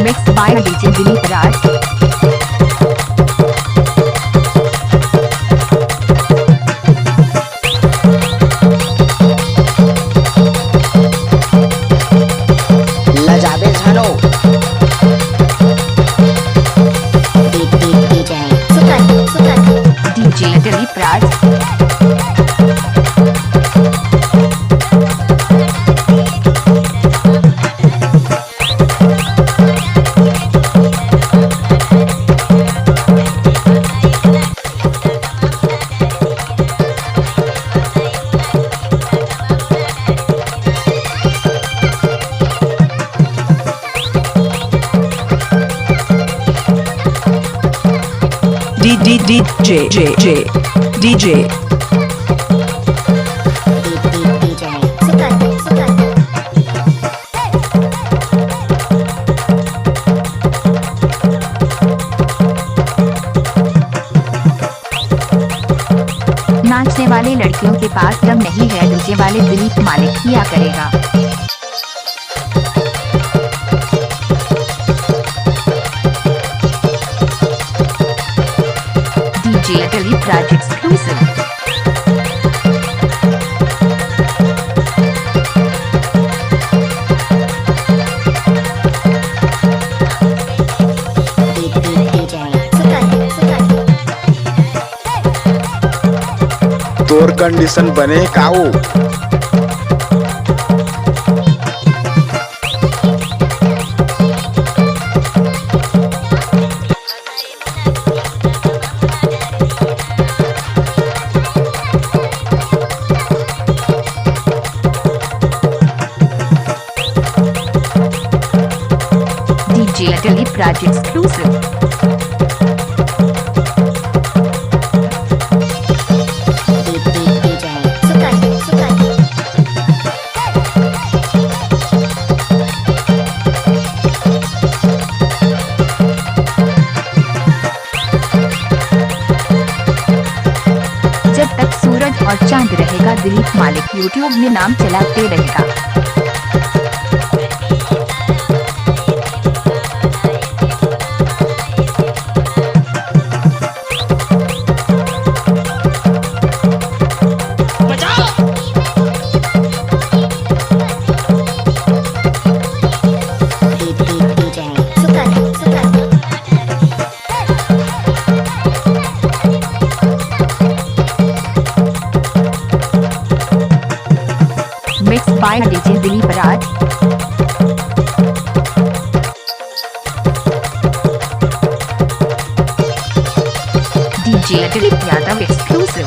Mixed by DJ Dilip Raj. लजाबे झालो DJ Dilip Raj. DJ नाचने वाले लड़कियों के पास दम नहीं है, डीजे वाले दिलीप मालिक किया करेगा। DJ Dilip Raj exclusive. तोर कंडीशन बने काऊ DJ Dilip Raj exclusive. जब तक सूरज और चांद रहेगा, दिलीप मालिक यूट्यूब में नाम चलाते रहेगा। Mixed by DJ Dilip Raj. DJ Dilip Yadav exclusive.